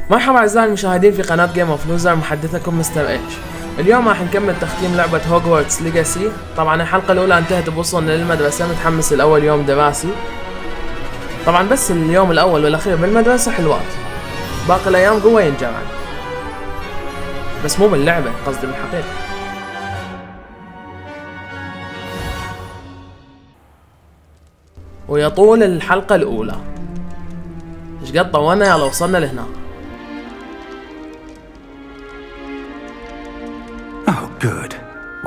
مرحبا اعزائي المشاهدين في قناة جيم اوف لوزر، محدثكم مستر اتش. اليوم راح نكمل تختيم لعبة هوجورتس ليجاسي. طبعا الحلقة الاولى انتهت بوصولنا للمدرسة، متحمس الاول يوم دراسي. طبعا بس اليوم الاول والاخير بالمدرسة حلوات، باقي الايام قوة ينجمع، بس مو باللعبة، قصدي بالحقيقة. ويطول الحلقة الاولى. ايش قد طولنا؟ يلا وصلنا لهنا. Oh, good.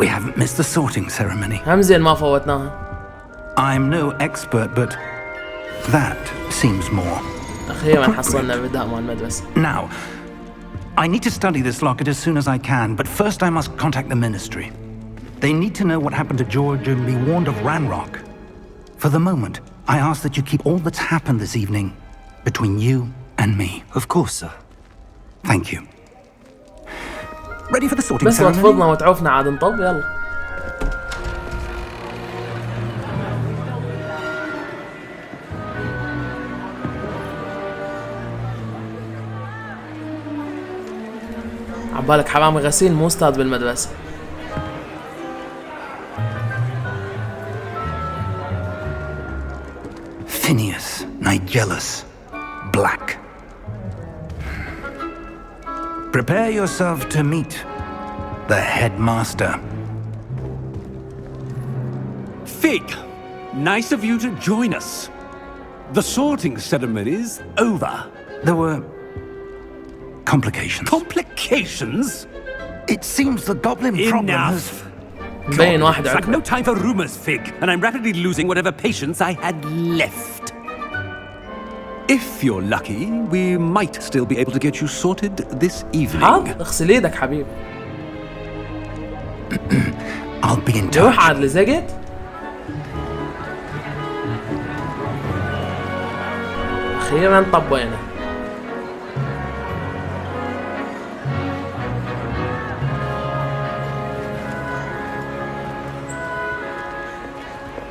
We haven't missed the sorting ceremony. همزين ما فوتناها. I'm no expert, but that seems more. أخيرا حصلنا بداء مع المدرسة. Now, I need to study this locket as soon as I can, but first I must contact the ministry. They need to know what happened to George and be warned of Ranrock. For the moment, I ask that you keep all that's happened this evening between you and me. Of course, sir. Thank you. Ready for the sorting بس ceremony? تفضنا وتعوفنا عاد نطب. يلا. عبالك حرامي غسيل مو استاذ بالمدرسة. Phineas, Nigellus, Black. Prepare yourself to meet the headmaster. Fig, nice of you to join us. The sorting ceremony's over. There were complications. Complications? It seems the goblin problem has... مبين واحد It's like عقله. no time for rumors, Fig, and I'm rapidly losing whatever patience I had left. If you're lucky, we might still be able to get you sorted this evening. عاد اغسل ايدك حبيبي. I'll be in روح touch. عاد لزقت. أخيرا طبينا.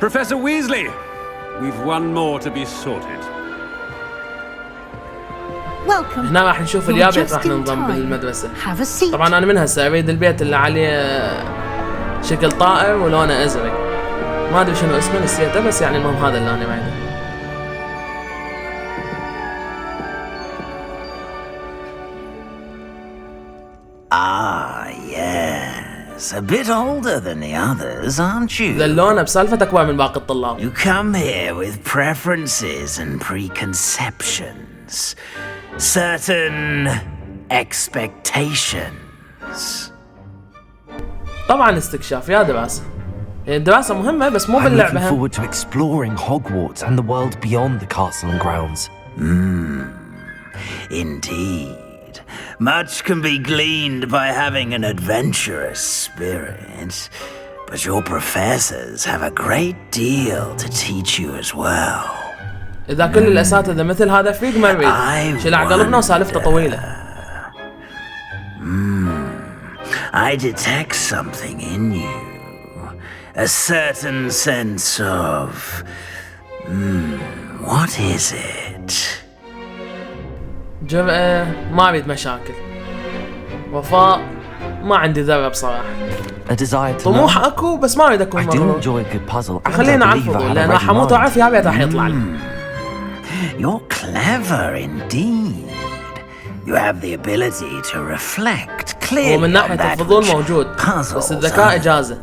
Professor Weasley, we've one more to be sorted. Welcome. هنا راح نشوف You're اليابيات just راح in ننضم time. بالمدرسة. Have a seat. طبعا أنا من هسه أريد البيت اللي عليه شكل طائر ولونه أزرق. ما أدري شنو اسمه، نسيته، بس يعني المهم هذا اللي أنا معي. Ah, yes. A bit older than the others, aren't you? ذلونه بسالفة أكبر من باقي الطلاب. You come here with preferences and preconceptions. Certain expectations. طبعا استكشاف يا دراسة. الدراسة مهمة بس مو I'm looking باللعبة. forward to exploring Hogwarts and the world beyond the castle and grounds. Indeed. Much can be gleaned by having an adventurous spirit, but your professors have a great deal to teach you as well. إذا كل الأساتذة مثل هذا فيك ما نريد. شلع قلبنا وسالفته طويلة. I detect something in you. A certain sense of... what is it? جرأة، ما أريد مشاكل. وفاء، ما عندي ذرة بصراحة. A desire to طموح know. أكو بس ما أريد أكون I do مغرور. enjoy a good puzzle, and I خلينا على believe I الفضول have a لأن ready راح أموت mind. وأعرف يابيات راح يطلع لي. You're clever indeed. You have the ability to reflect clearly ومن on ناحية that الفضول which موجود، puzzles بس الذكاء others. إجازة.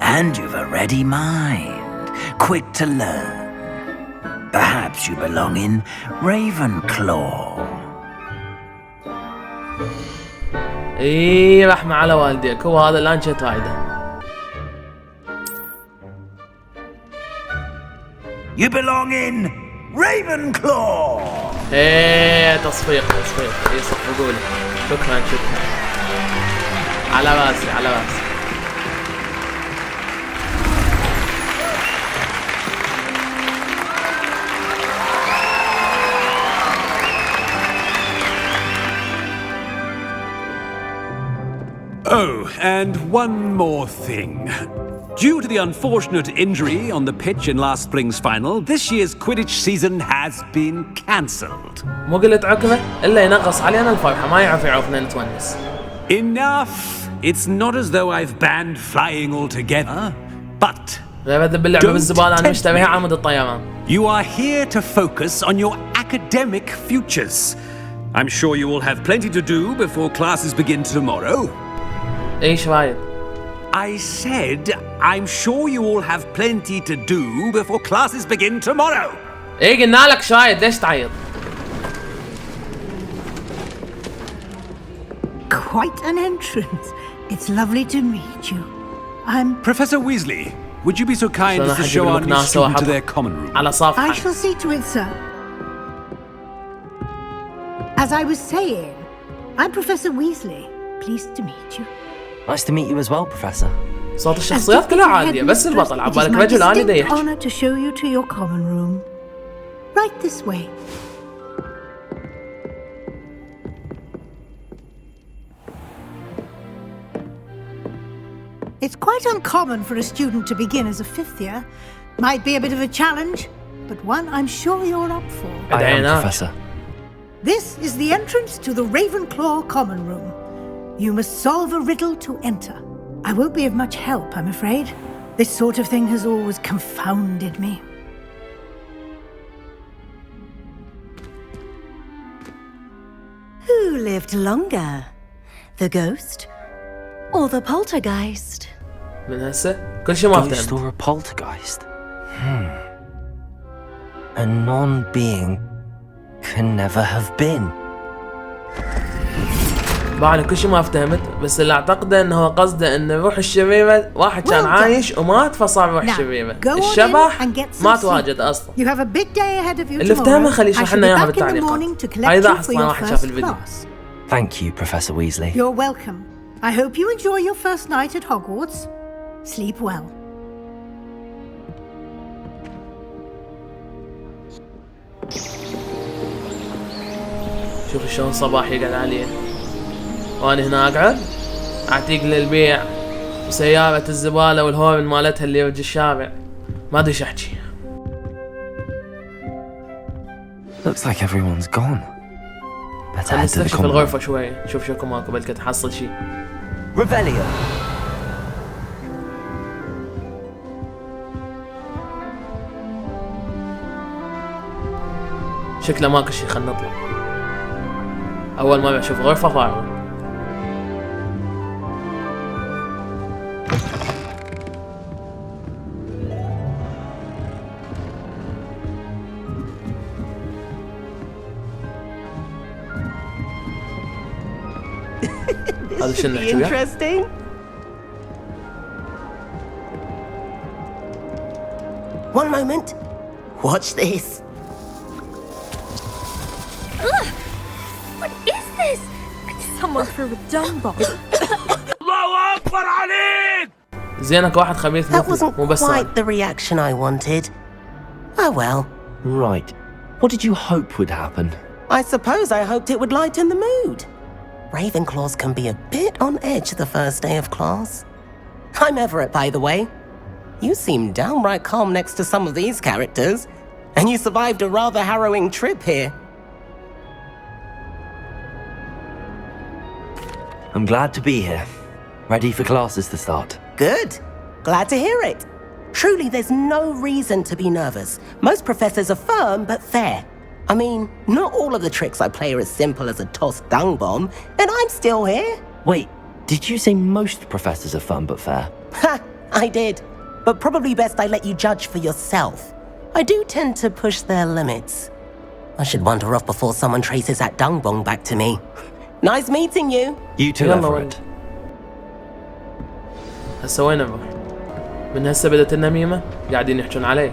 And you've a ready mind, quick to learn. Perhaps you belong in Ravenclaw. إيه رحمة على والديك، هو هذا اللي أنا شفت رايده. You belong in Ravenclaw. إيه تصفيق تصفيق، يصفقوا لي. شكرا شكرا. على راسي على راسي. Oh, and one more thing. Due to the unfortunate injury on the pitch in last spring's final, this year's Quidditch season has been cancelled. مو قلت عقبه الا ينغص علينا الفرحه ما يعرف يعرفنا نتونس. Enough! It's not as though I've banned flying altogether, but غير ادب اللعبه بالزباله انا مشتريها على مود الطيران. You are here to focus on your academic futures. I'm sure you will have plenty to do before classes begin tomorrow. ايش رايد؟ I said, I'm sure you all have plenty to do before classes begin tomorrow. ايه قلنا لك شايد ليش تعيط؟ Quite an entrance. It's lovely to meet you. I'm... Professor Weasley, would you be so kind as to show our new student to their common room? على صفحة. I shall see to it, sir. As I was saying, I'm Professor Weasley. Pleased to meet you. Nice to meet you as well, Professor. صوت الشخصيات كلها عادية بس البطل عبالك رجل آلي دا يحكي. honor to show you to your common room. Right this way. It's quite uncommon for a student to begin as a fifth year. Might be a bit of a challenge, but one I'm sure you're up for. I am, Professor. This is the entrance to the Ravenclaw common room. You must solve a riddle to enter. I won't be of much help, I'm afraid. This sort of thing has always confounded me. Who lived longer? The ghost or the poltergeist? من هسه كل شيء ما Ghost فهمت. or a poltergeist? A non-being can never have been. بعد كل شيء ما فهمت بس اللي اعتقده انه هو قصده ان الروح الشريرة واحد كان عايش ومات فصار روح شريرة. الشبح ما تواجد اصلا. You have a big day ahead of you اللي افتهمه tomorrow. خليه I يشرح shall لنا be اياها back in the morning بالتعليقات. to collect هاي you اذا for ما your واحد شاف first الفيديو. class. Thank you, Professor Weasley. You're welcome. I hope you enjoy your first night at Hogwarts. Sleep well. شوف شلون صباح يقعد عليه وانا هنا اقعد اعتيق للبيع وسيارة الزبالة والهورن مالتها اللي يرجي الشارع ما ادري ايش احكي. Looks like everyone's gone. Better خلينا head to the نستكشف common room. الغرفة شوي نشوف شو ماكو بلكي تحصل شي. Revelio. شكله ماكو شي خلنا نطلع. اول ما اشوف غرفة فارغة. هذا شنو نحكي وياه؟ Interesting. One moment. Watch this. What is this? Someone threw a dung bomb. زينك واحد خبيث That مثلي wasn't مو بس أنا. quite the reaction I wanted. Oh well. Right. What did you hope would happen? I suppose I hoped it would lighten the mood. Ravenclaws can be a bit on edge the first day of class. I'm Everett, by the way. You seem downright calm next to some of these characters, and you survived a rather harrowing trip here. I'm glad to be here. Ready for classes to start. Good. Glad to hear it. Truly, there's no reason to be nervous. Most professors are firm but fair. I mean, not all of the tricks I play are as simple as a tossed dung bomb, and I'm still here. Wait, did you say most professors are fun but fair? Ha! I did. But probably best I let you judge for yourself. I do tend to push their limits. I should wander off before someone traces that dung bomb back to me. Nice meeting you. You too, يلا Everett. وين؟ هسه وين نروح؟ من هسه بدت النميمة قاعدين يحجون علي.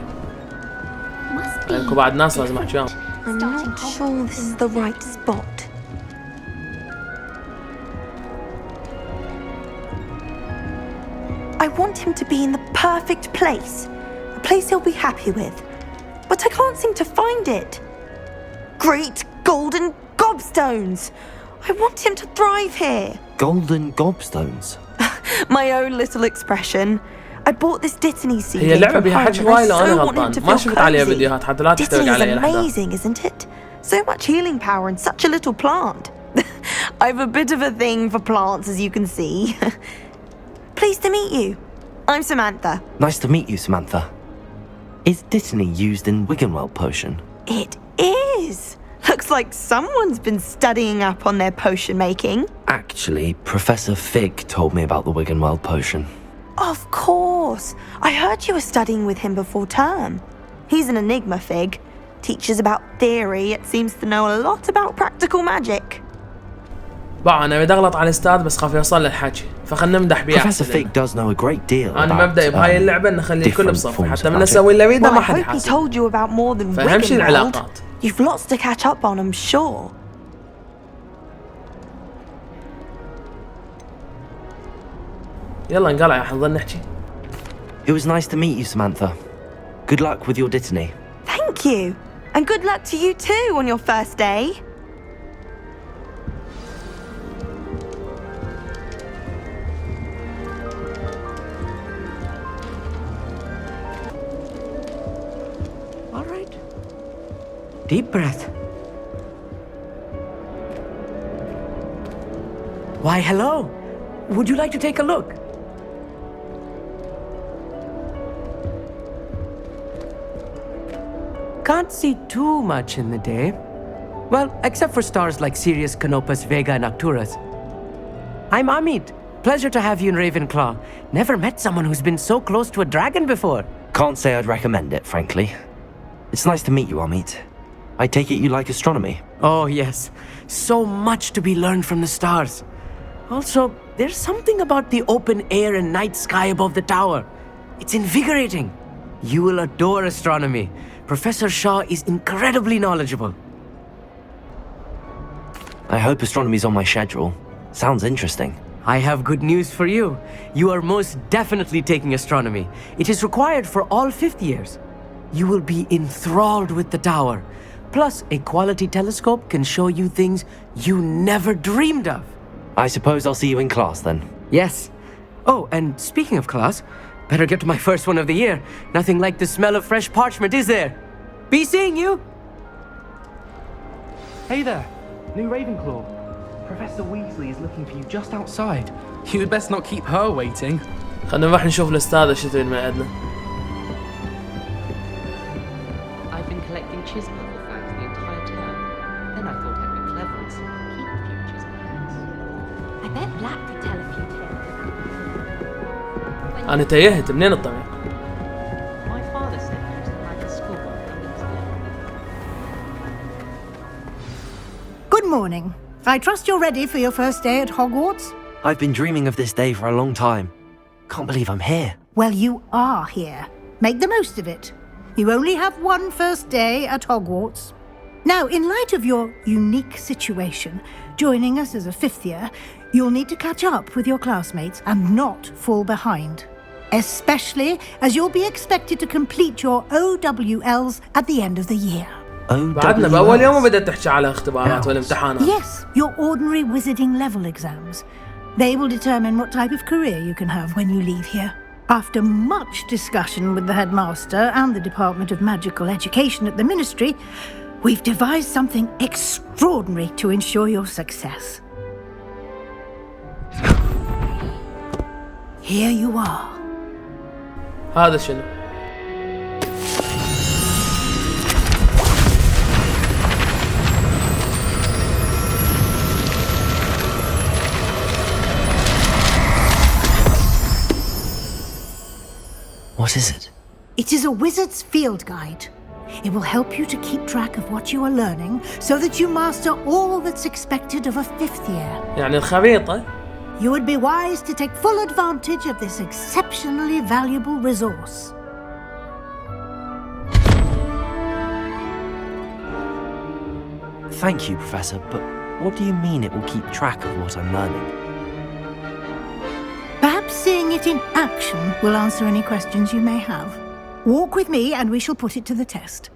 لأنكو بعد ناس لازم احكي وياهم. I'm not sure this is the right spot. I want him to be in the perfect place. A place he'll be happy with. But I can't seem to find it. Great golden gobstones! I want him to thrive here. Golden gobstones. My own little expression. I bought this Dittany CD. هي اللعبة بيها حكي وايد لو أنا so want him غلطان، to ما feel شفت عليها cozy. فيديوهات حتى لا تحترق Dittany is علي الأحداث. amazing, isn't it? So much healing power in such a little plant. I've a bit of a thing for plants, as you can see. Pleased to meet you. I'm Samantha. Nice to meet you, Samantha. Is Dittany used in Wiggenweld potion? It is. Looks like someone's been studying up on their potion making. Actually, Professor Fig told me about the Wiggenweld potion. Of course. I heard you were studying with him before term. He's an enigma, Fig. Teaches about theory, yet seems to know a lot about practical magic. بقى أنا بدي أغلط على الأستاذ بس خاف يوصل للحكي، فخلنا نمدح بيه Professor أحسن. Fig does know a great deal أنا about مبدئي بهاي اللعبة نخلي الكل different بصف، forms حتى of من magic. نسوي اللي بيده Well, ما I حد hope he يحاسب. told you about more than فأهم شي Wiggenweld. العلاقات. You've lots to catch up on, I'm sure. يلا انقلع يا حنظل نحكي. It was nice to meet you, Samantha. Good luck with your Dittany. Thank you. And good luck to you too on your first day. All right. Deep breath. Why, hello. Would you like to take a look? Can't see too much in the day. Well, except for stars like Sirius, Canopus, Vega, and Arcturus. I'm Amit. Pleasure to have you in Ravenclaw. Never met someone who's been so close to a dragon before. Can't say I'd recommend it, frankly. It's nice to meet you, Amit. I take it you like astronomy. Oh, yes. So much to be learned from the stars. Also, there's something about the open air and night sky above the tower. It's invigorating. You will adore astronomy. Professor Shaw is incredibly knowledgeable. I hope astronomy's on my schedule. Sounds interesting. I have good news for you. You are most definitely taking astronomy. It is required for all fifth years. You will be enthralled with the tower. Plus, a quality telescope can show you things you never dreamed of. I suppose I'll see you in class then. Yes. Oh, and speaking of class, better get to my first one of the year. Nothing like the smell of fresh parchment, is there? Be seeing you! Hey there, new Ravenclaw. Professor Weasley is looking for you just outside. You'd best not keep her waiting. خلينا نروح نشوف الأستاذ شو تريد من عندنا. I've been collecting chisel puzzle facts the entire term. Then I thought I'd be clever and keep a few chisel facts. I bet Black could tell a few tales about. أنا تيهت منين الطريق؟ My father said he used to ride the schoolboy under his bed. Good morning. I trust you're ready for your first day at Hogwarts? I've been dreaming of this day for a long time. Can't believe I'm here. Well, you are here. Make the most of it. You only have one first day at Hogwarts. Now, in light of your unique situation, joining us as a fifth year, you'll need to catch up with your classmates and not fall behind. Especially as you'll be expected to complete your OWLs at the end of the year. بعدنا بأول يوم بدأت تحكي على اختبارات والامتحانات. Yes, your ordinary wizarding level exams. They will determine what type of career you can have when you leave here. After much discussion with the headmaster and the Department of Magical Education at the Ministry, we've devised something extraordinary to ensure your success. Here you are. هذا شنو؟ What is it? It is a wizard's field guide. It will help you to keep track of what you are learning so that you master all that's expected of a fifth year. يعني الخريطة. You would be wise to take full advantage of this exceptionally valuable resource. Thank you, Professor, but what do you mean it will keep track of what I'm learning? Perhaps seeing it in action will answer any questions you may have. Walk with me and we shall put it to the test.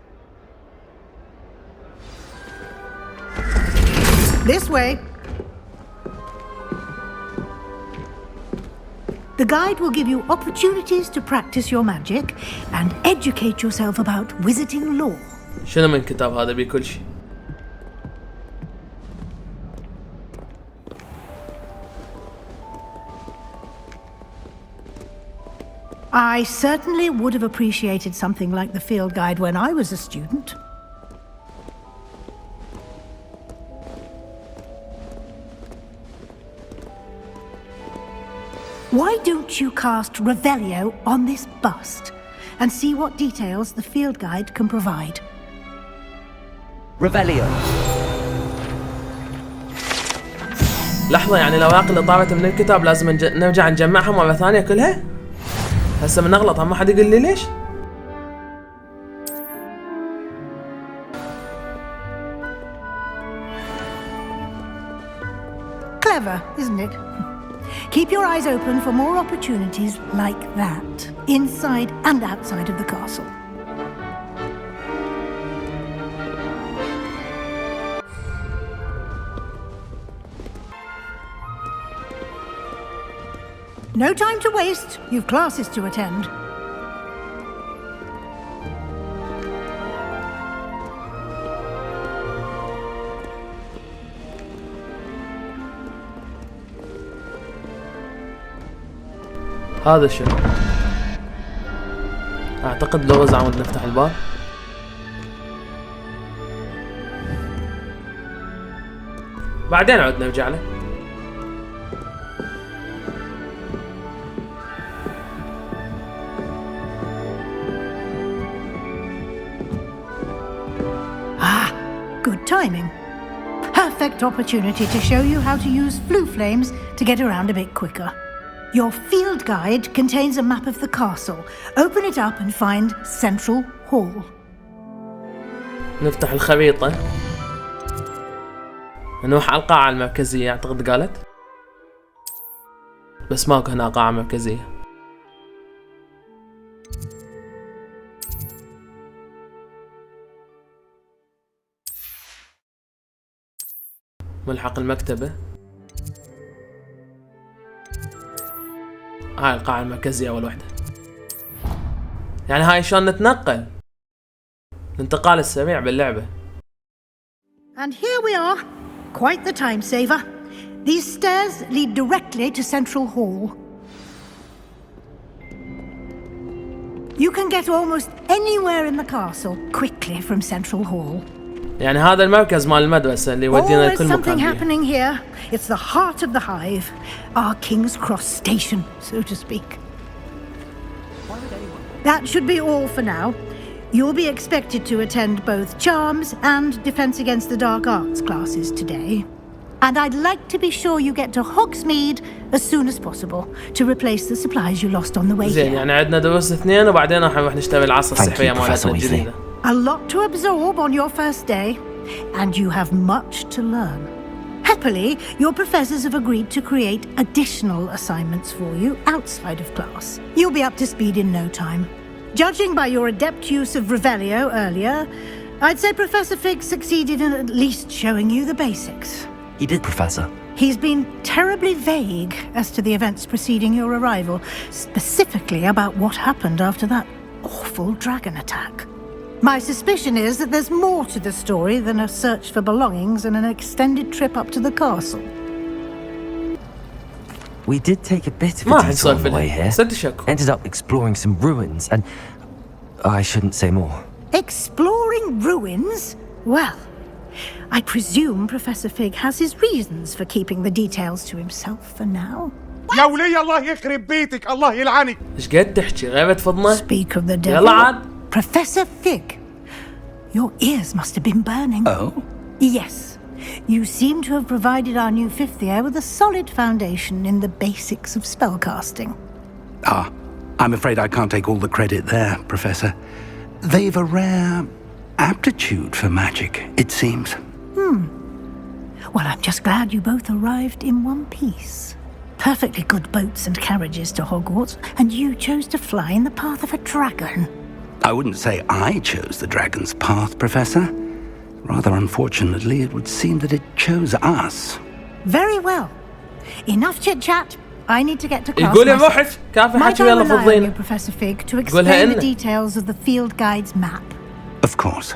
This way. The guide will give you opportunities to practice your magic and educate yourself about wizarding lore. شنو من كتاب هذا بكل شيء؟ I certainly would have appreciated something like the field guide when I was a student. Why don't you cast Revelio on this bust and see what details the field guide can provide? Revelio. لحظة، يعني الأوراق اللي طارت من الكتاب لازم نرجع نجمعها مرة ثانية كلها؟ هسه بنغلط، ما حد يقول لي ليش؟ Clever, isn't it? Keep your eyes open for more opportunities like that, inside and outside of the castle. No time to waste. You've classes to attend. هذا شنو؟ اعتقد لغز عمود نفتح الباب. بعدين عود نرجع له. Good timing. Perfect opportunity to show you how to use flue flames to get around a bit quicker. Your field guide contains a map of the castle. Open it up and find Central Hall. نفتح الخريطة. نروح على القاعة المركزية اعتقد قالت. بس ماكو هنا قاعة مركزية. ملحق المكتبة. هاي القاعة المركزية أول وحدة. يعني هاي شلون نتنقل؟ الانتقال السريع باللعبة. And here we are. Quite the time saver. These stairs lead directly to Central Hall. You can get almost anywhere in the castle quickly from Central Hall. يعني هذا المركز مال المدرسة اللي يودينا لكل مكان. Something happening here. It's the heart of the hive, our King's Cross station, so to speak. That should be all for now. You'll be expected to attend both Charms and Defense Against the Dark Arts classes today. And I'd like to be sure you get to Hogsmeade as soon as possible to replace the supplies you lost on the way here. زين، يعني عندنا دروس اثنين وبعدين راح نروح نشتري العصا السحرية مالتنا الجديدة. A lot to absorb on your first day, and you have much to learn. Happily, your professors have agreed to create additional assignments for you outside of class. You'll be up to speed in no time. Judging by your adept use of Revelio earlier, I'd say Professor Fig succeeded in at least showing you the basics. He did, Professor. He's been terribly vague as to the events preceding your arrival, specifically about what happened after that awful dragon attack. My suspicion is that there's more to the story than a search for belongings and an extended trip up to the castle. We did take a bit of a detour on the way here. Ended up exploring some ruins and... I shouldn't say more. Exploring ruins? Well, I presume Professor Fig has his reasons for keeping the details to himself for now. يا ولي الله يخرب بيتك، الله يلعنك. ايش قاعد تحكي؟ غيبة فضنا؟ Speak of the devil. يلا عاد. Professor Fig, your ears must have been burning. Oh? Yes. You seem to have provided our new fifth year with a solid foundation in the basics of spellcasting. Ah, I'm afraid I can't take all the credit there, Professor. They've a rare aptitude for magic, it seems. Well, I'm just glad you both arrived in one piece. Perfectly good boats and carriages to Hogwarts, and you chose to fly in the path of a dragon. I wouldn't say I chose the dragon's path, Professor. Rather unfortunately, it would seem that it chose us. Very well. Enough chit-chat. I need to get to class. يقول يا موحش كافي حكي يلا فضينا. Professor Fig, to explain the details of the field guide's map. Of course.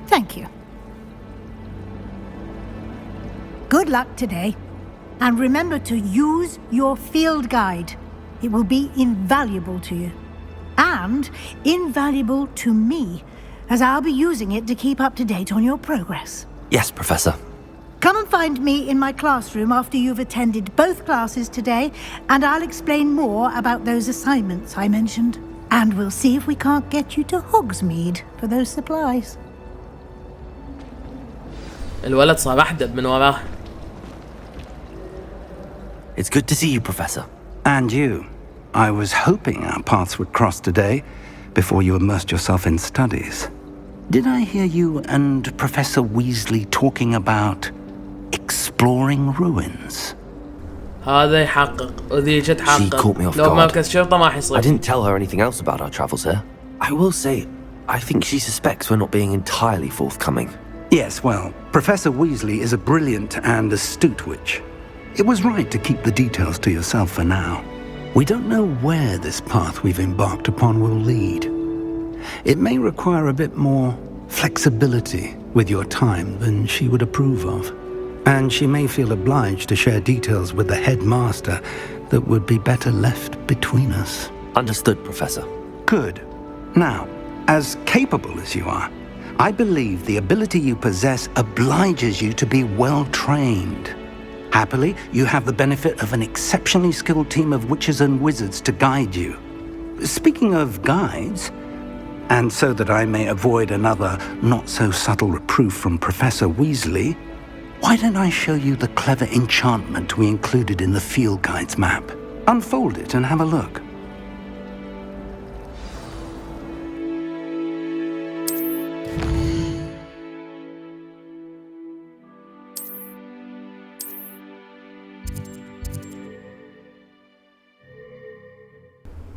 Thank you. Good luck today, and remember to use your field guide. It will be invaluable to you, and invaluable to me, as I'll be using it to keep up to date on your progress. Yes, Professor. Come and find me in my classroom after you've attended both classes today, and I'll explain more about those assignments I mentioned. And we'll see if we can't get you to Hogsmeade for those supplies. الولد صار أحدب من وراه. It's good to see you, Professor. And you. I was hoping our paths would cross today before you immersed yourself in studies. Did I hear you and Professor Weasley talking about exploring ruins? هذا يحقق وذي جت حقق. She caught me off لو guard. مركز شرطة ما حيصير. I didn't tell her anything else about our travels here. I will say, I think she suspects we're not being entirely forthcoming. Yes, well, Professor Weasley is a brilliant and astute witch. It was right to keep the details to yourself for now. We don't know where this path we've embarked upon will lead. It may require a bit more flexibility with your time than she would approve of. And she may feel obliged to share details with the headmaster that would be better left between us. Understood, Professor. Good. Now, as capable as you are, I believe the ability you possess obliges you to be well trained. Happily, you have the benefit of an exceptionally skilled team of witches and wizards to guide you. Speaking of guides, and so that I may avoid another not-so-subtle reproof from Professor Weasley, why don't I show you the clever enchantment we included in the field guide's map? Unfold it and have a look.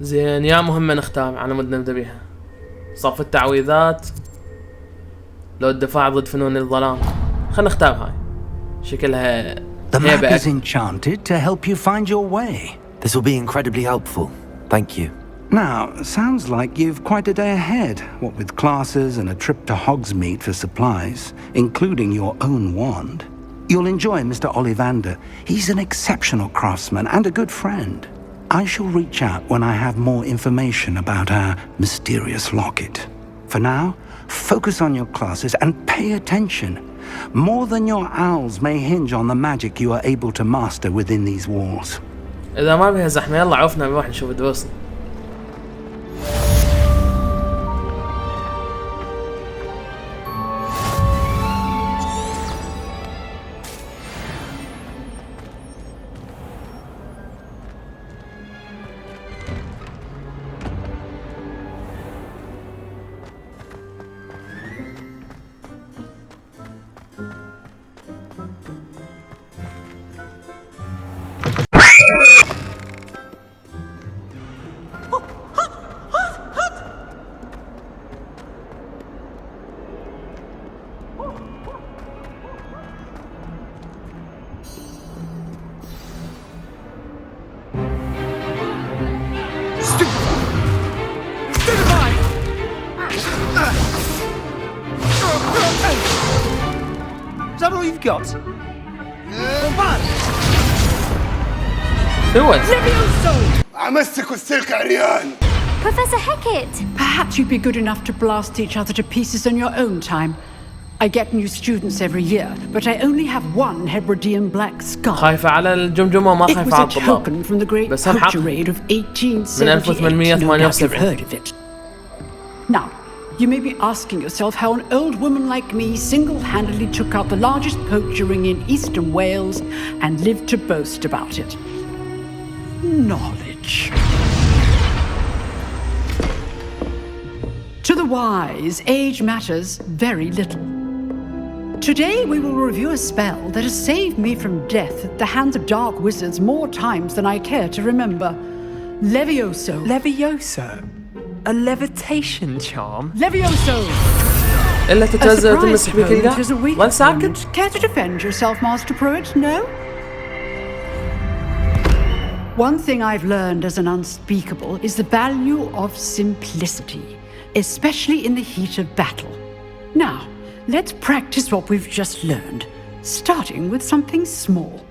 زين يا مهمة نختار على مود نبدأ بيها. صف التعويذات لو الدفاع ضد فنون الظلام. خلينا نختار هاي. شكلها The map is enchanted to help you find your way. This will be incredibly helpful. Thank you. Now, sounds like you've quite a day ahead, what with classes and a trip to Hogsmeade for supplies, including your own wand. You'll enjoy Mr. Ollivander. He's an exceptional craftsman and a good friend. I shall reach out when I have more information about our mysterious locket. For now, focus on your classes and pay attention. More than your owls may hinge on the magic you are able to master within these walls. إذا ما بيها زحمة يلا عوفنا نروح نشوف دروسنا. Is that all you've got? Who was? أمسك السلك عريان. Professor Hecat! Perhaps you'd be good enough to blast each other to pieces in your own time. I get new students every year, but I only have one Hebridean black scarf. خايفة على الجمجمة ما خايفة على الطلاب. It was a token from the great poacher raid of 1878. No doubt you've heard of it. Now, you may be asking yourself how an old woman like me single-handedly took out the largest poacher ring in eastern Wales and lived to boast about it. Knowledge. To the wise, age matters very little. Today we will review a spell that has saved me from death at the hands of dark wizards more times than I care to remember. Levioso. Levioso? A levitation charm? Levioso! إلا تتوزع وتمسح بك It is a weak وين ساكت؟ opponent. Care to defend yourself, Master Pruitt? No? One thing I've learned as an unspeakable is the value of simplicity, especially in the heat of battle. Now, let's practice what we've just learned, starting with something small.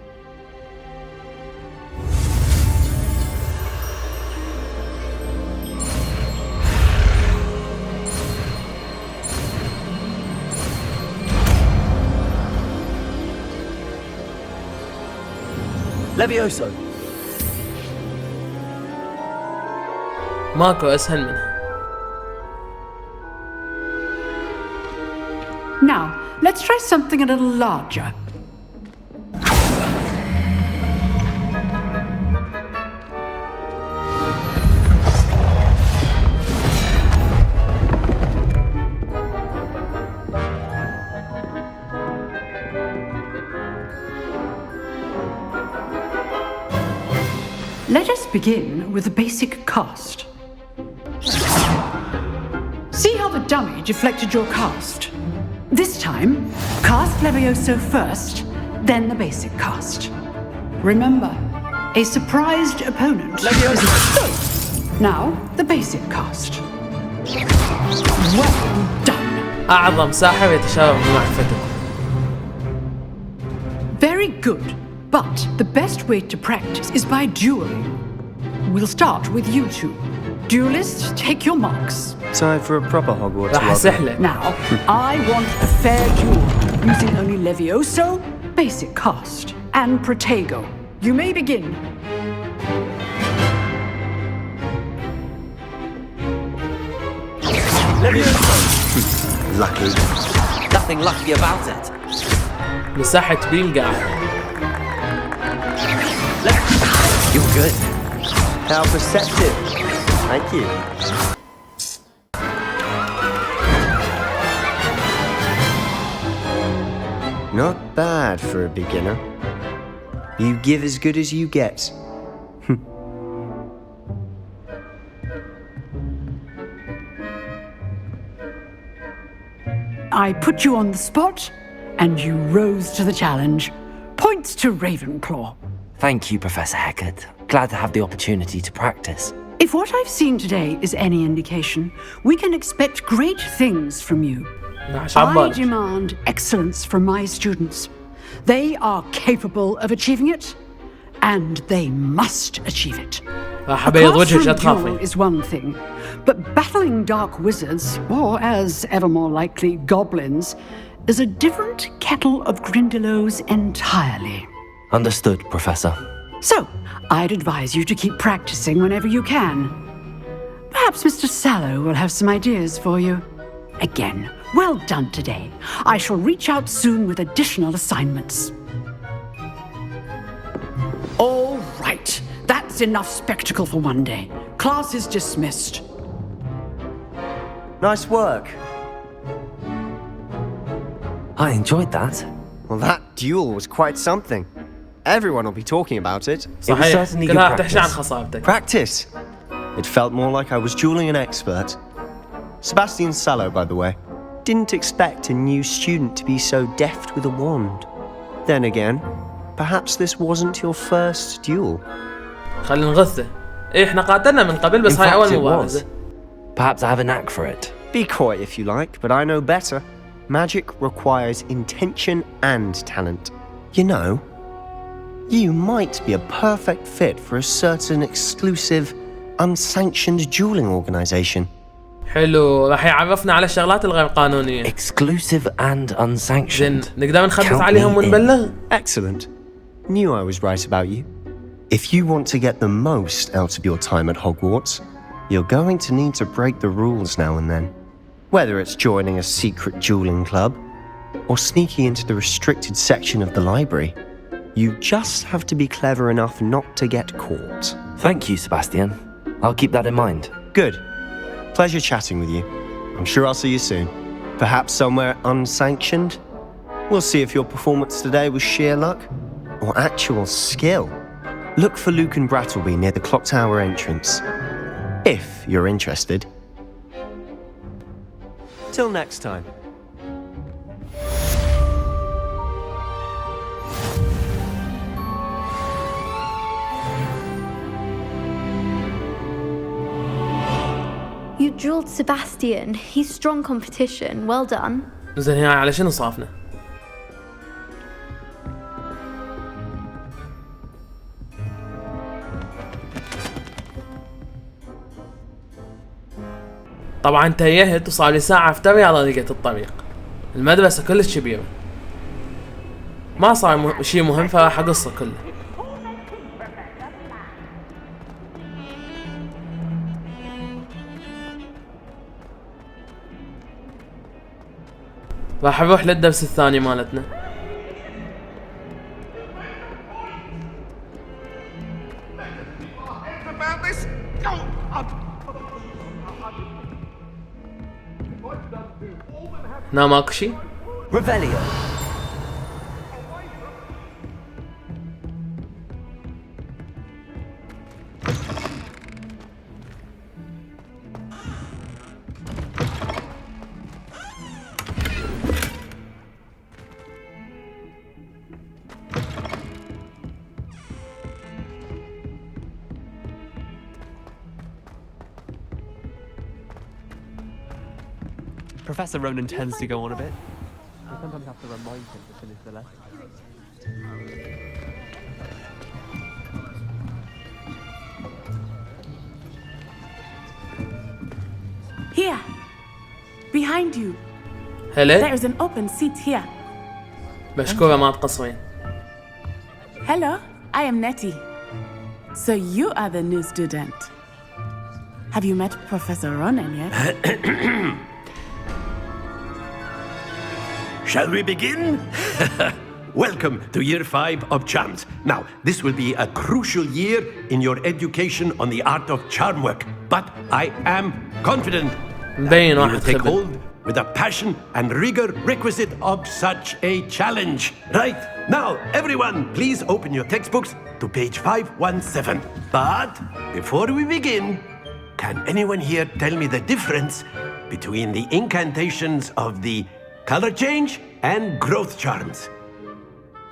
Levioso. ماكو أسهل منها. Now, let's try something a little larger. Let us begin with the basic cast. See how the dummy deflected your cast? This time, cast Levioso first, then the basic cast. Remember, a surprised opponent. Levioso! Now, the basic cast. Well done. أعظم ساحر يتشابه بمعرفتكم. Very good. But the best way to practice is by dueling. We'll start with you two. Duelists, take your marks. Time for a proper Hogwarts Legacy. Now, I want a fair duel, using only Levioso, basic cast, and Protego. You may begin. Levioso. Lucky. Nothing lucky about it. مساحة بيل قاعد. You're good. How perceptive. Thank you. Not bad for a beginner. You give as good as you get. I put you on the spot, and you rose to the challenge. Points to Ravenclaw. Thank you, Professor Hecat. Glad to have the opportunity to practice. If what I've seen today is any indication, we can expect great things from you. I demand excellence from my students. They are capable of achieving it, and they must achieve it. A classroom duel is one thing, but battling dark wizards, or as ever more likely, goblins, is a different kettle of Grindylows entirely. Understood, Professor. So, I'd advise you to keep practicing whenever you can. Perhaps Mr. Sallow will have some ideas for you. Again, well done today. I shall reach out soon with additional assignments. All right, that's enough spectacle for one day. Class is dismissed. Nice work. I enjoyed that. Well, that duel was quite something. Everyone will be talking about it. It was certainly good practice. Practice? It felt more like I was dueling an expert. Sebastian Sallow, by the way. Didn't expect a new student to be so deft with a wand. Then again, perhaps this wasn't your first duel. خلينا نغثه. إيه إحنا قاتلنا من قبل بس هاي أول مبارزة. Perhaps I have a knack for it. Be coy if you like, but I know better. Magic requires intention and talent. You know, you might be a perfect fit for a certain exclusive, unsanctioned dueling organization. حلو، راح يعرفنا على الشغلات الغير قانونية. Exclusive and unsanctioned. نقدر نخفف عليهم ونبلغ. Excellent. Knew I was right about you. If you want to get the most out of your time at Hogwarts, you're going to need to break the rules now and then. Whether it's joining a secret dueling club or sneaking into the restricted section of the library, you just have to be clever enough not to get caught. Thank you, Sebastian. I'll keep that in mind. Good. Pleasure chatting with you. I'm sure I'll see you soon. Perhaps somewhere unsanctioned? We'll see if your performance today was sheer luck or actual skill. Look for Luke and Brattleby near the clock tower entrance. If you're interested. Till next time. You drilled Sebastian. He's strong competition. Well done. زين هي على شنو صافنا؟ طبعا تيهت وصار لي ساعة افتري على لقيت الطريق. المدرسة كلش كبيرة. ما صار شي مهم فراح اقصه كله. راح نروح للدرس الثاني مالتنا. هنا ماكو شي؟ Professor Ronan tends to go on a bit. I sometimes have to remind him to finish the lesson. Here, behind you. Hello. There is an open seat here. مشكورة ما تقصرين. Hello, I am Nettie. So you are the new student. Have you met Professor Ronan yet? Shall we begin? Welcome to Year 5 of Charms. Now, this will be a crucial year in your education on the art of charm work. But I am confident that you will take hold with the passion and rigor requisite of such a challenge. Right, now, everyone, please open your textbooks to page 517. But before we begin, can anyone here tell me the difference between the incantations of the color change and growth charms?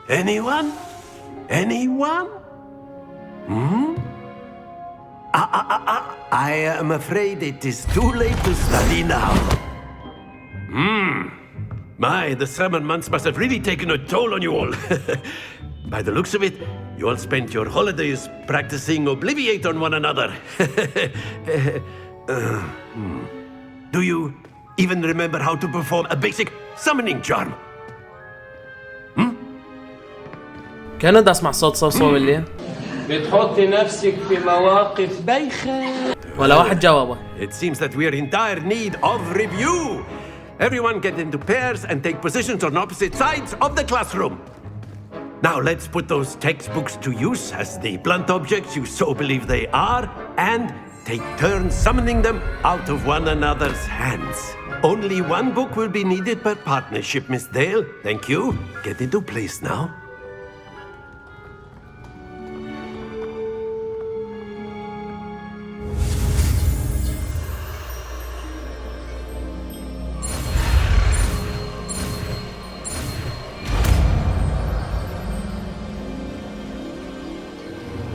Anyone? Anyone? I am afraid it is too late to study now. My, the summer months must have really taken a toll on you all. By the looks of it, you all spent your holidays practicing Obliviate on one another. Do you even remember how to perform a basic summoning charm? كان اسمع صوت صرصور الليل. بتحطي نفسك في مواقف بايخة. ولا واحد جاوبه. It seems that we are in dire need of review. Everyone get into pairs and take positions on opposite sides of the classroom. Now let's put those textbooks to use as the blunt objects you so believe they are, and take turns summoning them out of one another's hands. Only one book will be needed per partnership, Miss Dale. Thank you. Get into place now.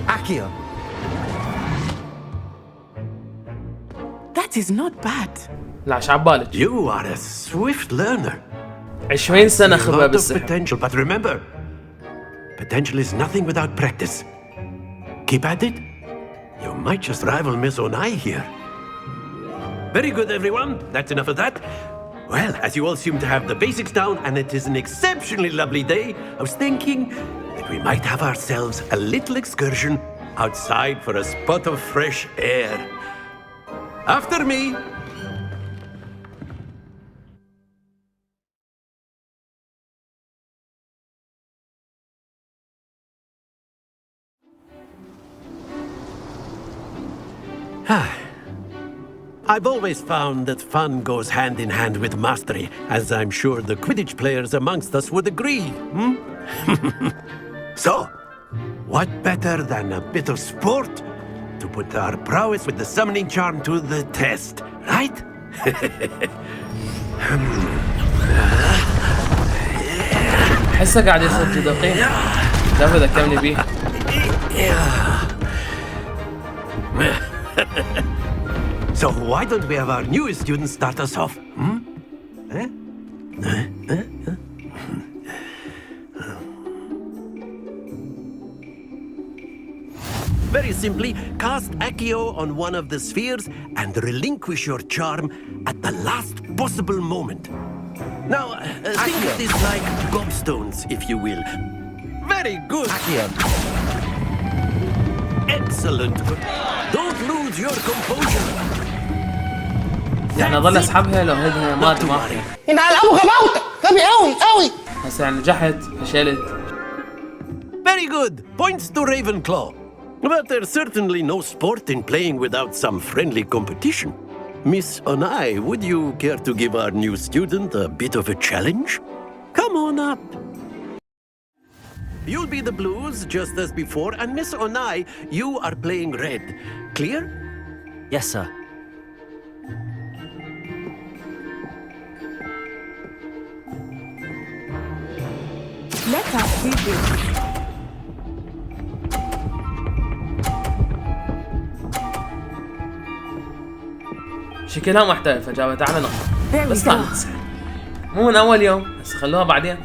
Akio. That is not bad. لا عبالك. You are a swift learner. 20 سنة خبرة بالسحر. Potential, but remember, potential is nothing without practice. Keep at it. You might just rival Miss Onai here. Very good, everyone. That's enough of that. Well, as you all seem to have the basics down, and it is an exceptionally lovely day, I was thinking that we might have ourselves a little excursion outside for a spot of fresh air. After me. I've always found that fun goes hand in hand with mastery, as I'm sure the Quidditch players amongst us would agree. So, what better than a bit of sport to put our prowess with the summoning charm to the test, right? حسه قاعد يصير دقيق. لا ذكرني بيه. So why don't we have our newest student start us off? Very simply, cast Accio on one of the spheres and relinquish your charm at the last possible moment. Now, think of this like gobstones, if you will. Very good. Accio. Excellent. Don't lose your composure. يعني اضل اسحبها لو هدها ما تماحي. ينعل ابو غباوتك غبي قوي. هسه يعني نجحت فشلت. Very good. Points to Ravenclaw. But there's certainly no sport in playing without some friendly competition. Miss Onai, would you care to give our new student a bit of a challenge? Come on up. You'll be the blues just as before, and Miss Onai, you are playing red. Clear? Yes, sir. Let us see this. شكلها محترفة جابت أعلى نقطة بس كانت تسهل مو من أول يوم بس خلوها بعدين.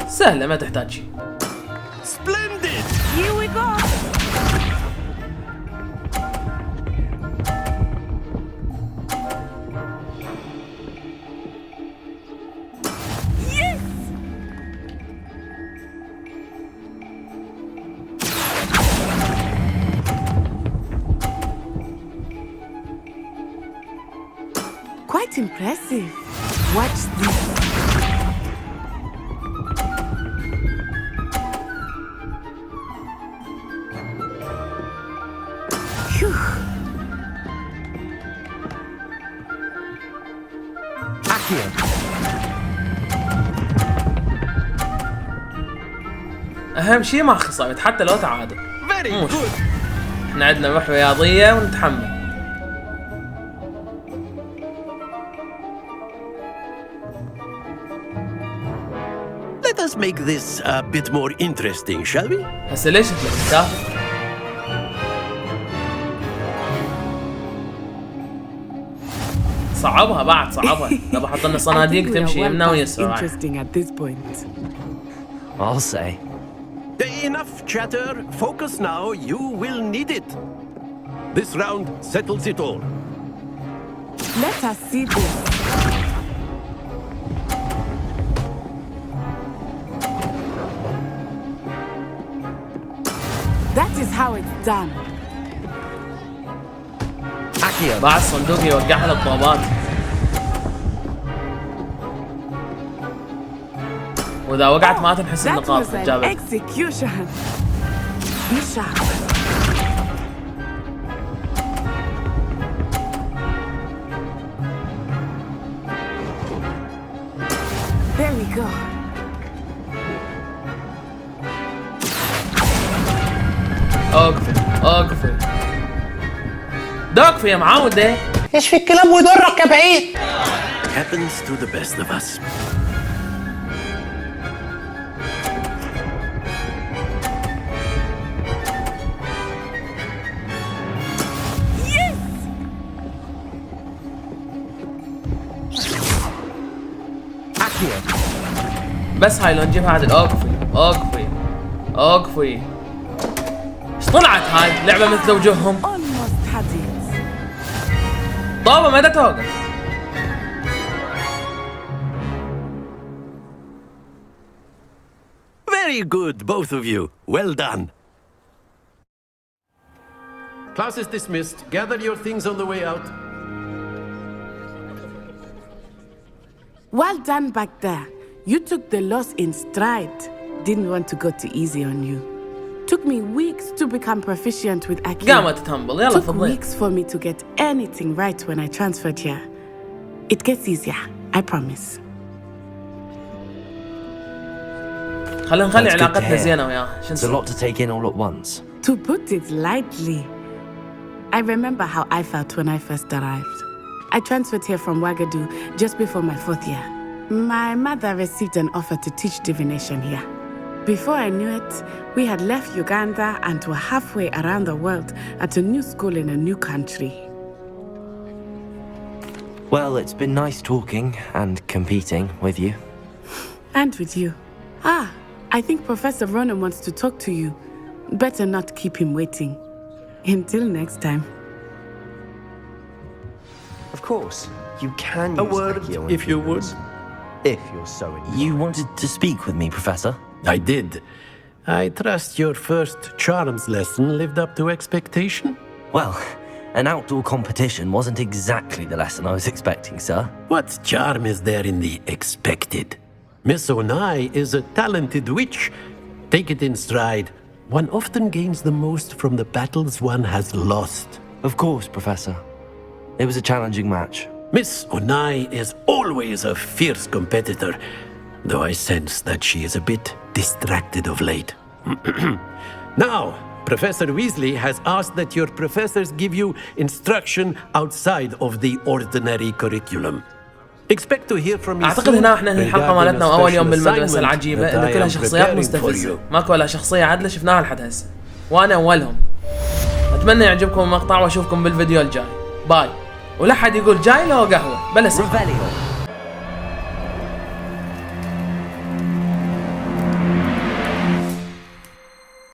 سهلة ما تحتاج شيء. Splendid! Here we go! Quite impressive. Watch this. Phew. Accio. أهم شيء ما خسرت حتى لو تعادل. Very good. احنا عندنا روح رياضية ونتحمل. Let us make this a bit more interesting, shall we? هسه ليش تلك صعبها بعد صعبها. لو بحط لنا صناديق تمشي يمنا ويسرع. Interesting at this point. I'll say. Enough chatter. Focus now. You will need it. This round settles it all. Let us see this. That is how it's done. بعد الصندوق يوقعها للطوبات. وإذا وقعت ما تنحس النقاط تتجابر. Execution. Be sharp. There we go. اوقفي دوقفي يا معودة. ايش في الكلام ويضرك يا بعيد. Happens to the best of us. Yes. بس هاي لو نجيبها عدل. اوقفي ايش طلعت هاي لعبة مثل وجوههم. طابة ما توقف. Very good, both of you. Well done. Class is dismissed. Gather your things on the way out. Well done back there. You took the loss in stride. Didn't want to go too easy on you. Took me weeks to become proficient with Accio. قامت تنبل يلا Took weeks for me to get anything right when I transferred here. It gets easier, I promise. خلينا نخلي علاقتنا زينة وياه. It's a lot to take in all at once. To put it lightly, I remember how I felt when I first arrived. I transferred here from Wagadu just before my 4th year. My mother received an offer to teach divination here. Before I knew it, we had left Uganda and were halfway around the world at a new school in a new country. Well, it's been nice talking and competing with you. And with you. I think Professor Ronan wants to talk to you. Better not keep him waiting. Until next time. Of course, you can A use word, Accio if you would. influence. If you're so inclined. You wanted to speak with me, Professor? I did. I trust your first charms lesson lived up to expectation? Well, an outdoor competition wasn't exactly the lesson I was expecting, sir. What charm is there in the expected? Miss Onai is a talented witch. Take it in stride. One often gains the most from the battles one has lost. Of course, Professor. It was a challenging match. Miss Onai is always a fierce competitor, though I sense that she is a bit distracted of late. Now, Professor Weasley has asked that your professors give you instruction outside of the ordinary curriculum. Expect to hear from me اعتقد هنا احنا ننهي الحلقه مالتنا واول يوم بالمدرسه العجيبه اللي كلها شخصيات مستفزه، ماكو ولا شخصيه عدله شفناها لحد هسه، وانا اولهم. اتمنى يعجبكم المقطع واشوفكم بالفيديو الجاي. باي. ولا حد يقول جاي له قهوه بلا سكر.